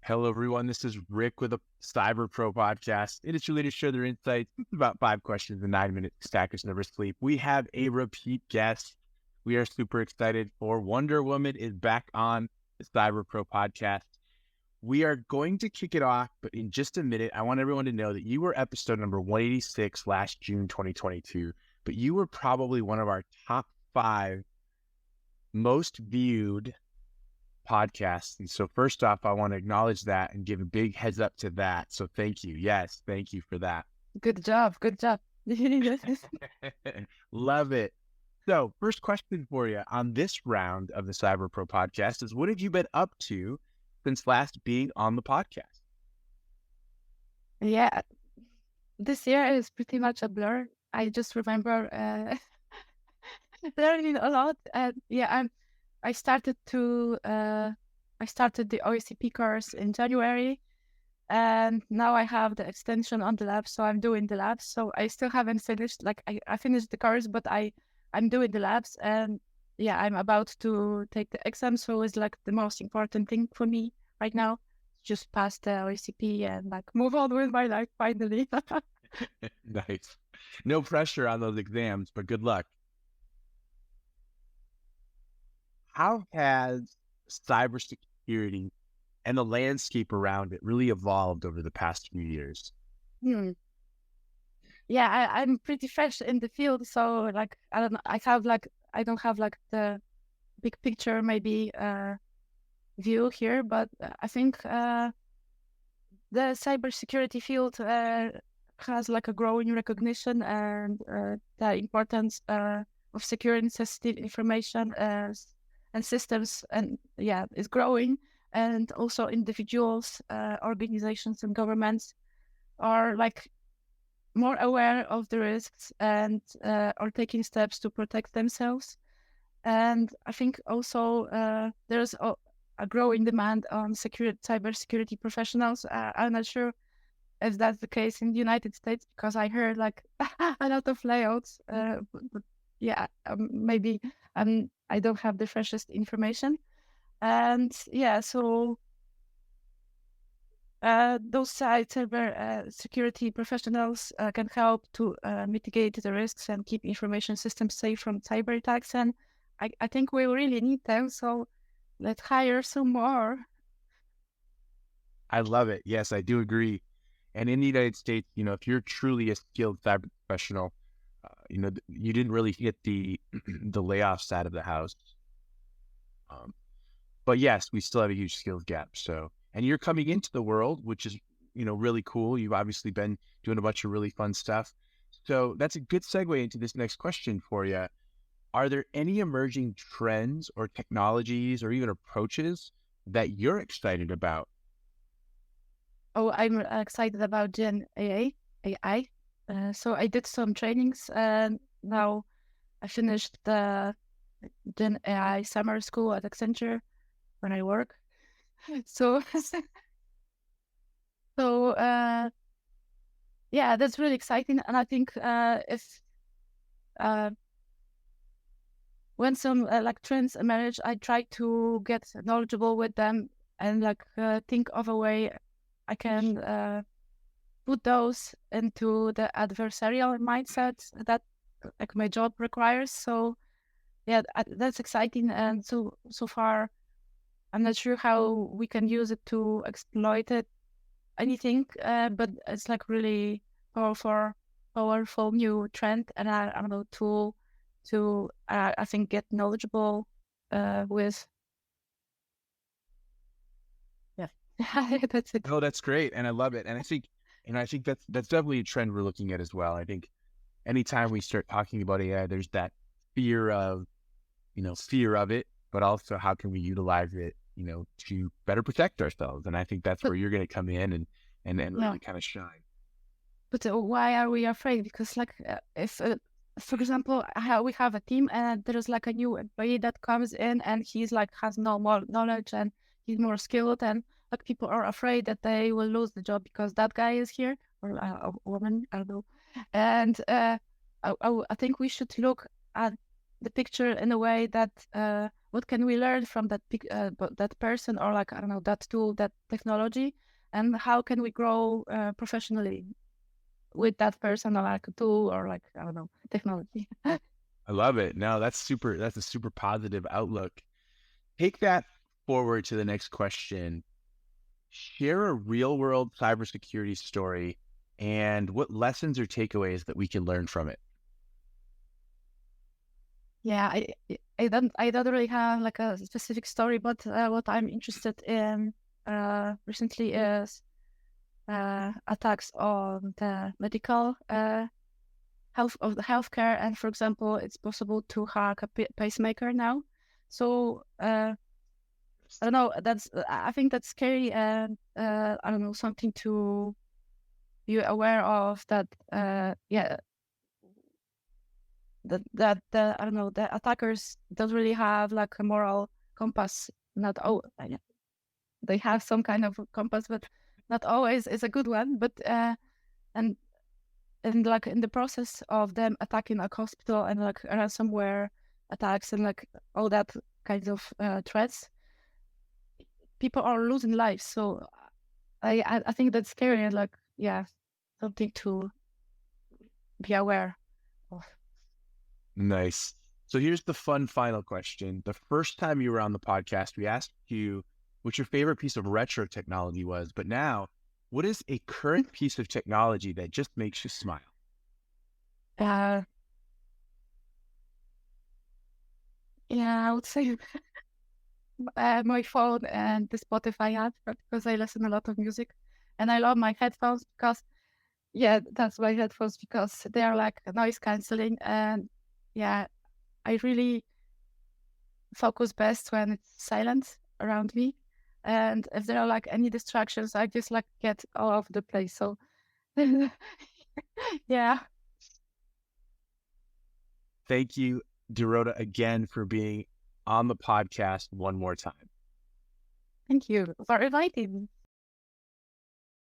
Hello, everyone. This is Rick with a Cyber Pro podcast. Industry leaders share their insights. It's about 5 questions in 9 minutes. Stackers never sleep. We have a repeat guest. We are super excited for Wonder Woman is back on the Cyber Pro podcast. We are going to kick it off, but in just a minute, I want everyone to know that you were episode number 186 last June 2022, but you were probably one of our top 5 most viewed podcasts. And so first off, I want to acknowledge that and give a big heads up to that. So thank you. Yes, thank you for that. Good job. Good job. Love it. So first question for you on this round of the Cyber Pro podcast is, what have you been up to since last being on the podcast? Yeah, this year is pretty much a blur. I just remember learning a lot. And yeah, I started the OSCP course in January, and now I have the extension on the lab, so I'm doing the labs. So I still haven't finished. Like I finished the course, but I'm doing the labs, and yeah, I'm about to take the exam. So it's like the most important thing for me right now. Just pass the OSCP and like move on with my life finally. Nice. No pressure on those exams, but good luck. How has cybersecurity and the landscape around it really evolved over the past few years? Yeah, I'm pretty fresh in the field, so like I don't know, I don't have like the big picture maybe view here, but I think the cybersecurity field has like a growing recognition, and the importance of securing sensitive information and systems, and yeah, is growing. And also individuals, organizations and governments are like more aware of the risks and are taking steps to protect themselves. And I think also there's a growing demand on cybersecurity professionals. I'm not sure if that's the case in the United States, because I heard like a lot of layoffs. But yeah, maybe I don't have the freshest information. And yeah, so those cyber security professionals can help to mitigate the risks and keep information systems safe from cyber attacks. And I think we really need them. So let's hire some more. I love it. Yes, I do agree. And in the United States, if you're truly a skilled cyber professional, you didn't really hit the the layoff side of the house. But yes, we still have a huge skills gap. So, and you're coming into the world, which is, really cool. You've obviously been doing a bunch of really fun stuff. So that's a good segue into this next question for you. Are there any emerging trends or technologies or even approaches that you're excited about? Oh, I'm excited about Gen AI. So I did some trainings, and now I finished the Gen AI summer school at Accenture when I work. So, yeah, that's really exciting. And I think if when some like trends emerge, I try to get knowledgeable with them and like think of a way I can put those into the adversarial mindset that like my job requires. So yeah, that's exciting. And so far, I'm not sure how we can use it to exploit it, anything, but it's like really powerful new trend, and I don't know, tool to I think get knowledgeable with. Yeah, that's it. Oh, that's great. And I love it. And I think that's definitely a trend we're looking at as well. I think anytime we start talking about AI, there's that fear of it, but also how can we utilize it, to better protect ourselves. And I think that's But where you're going to come in and yeah, really kind of shine. but why are we afraid? Because like if for example, how we have a team and there is like a new employee that comes in and he's like has no more knowledge and he's more skilled, and like people are afraid that they will lose the job because that guy is here, or a woman, I don't know. And I think we should look at the picture in a way that what can we learn from that person, or like, I don't know, that tool, that technology, and how can we grow professionally with that person, or like a tool, or like, I don't know, technology. I love it. No, that's a super positive outlook. Take that forward to the next question. Share a real world cybersecurity story and what lessons or takeaways that we can learn from it. Yeah, I don't really have like a specific story, but what I'm interested in recently is attacks on the medical healthcare. And for example, it's possible to hack a pacemaker now. So I don't know. I think that's scary, and I don't know, something to be aware of. That yeah, that I don't know, the attackers don't really have like a moral compass. Not all, they have some kind of compass, but not always is a good one. But and like in the process of them attacking a hospital and like ransomware attacks and like all that kinds of threats, people are losing lives. So I think that's scary, and like, yeah, something to be aware of. Nice. So here's the fun final question. The first time you were on the podcast, we asked you what your favorite piece of retro technology was, but now, what is a current piece of technology that just makes you smile? Yeah, I would say my phone and the Spotify app, because I listen a lot of music, and I love my headphones because, yeah, that's my headphones because they are like noise canceling, and yeah, I really focus best when it's silent around me. And if there are like any distractions, I just like get all over the place. So yeah. Thank you, Dorota, again for being on the podcast one more time. Thank you for inviting me.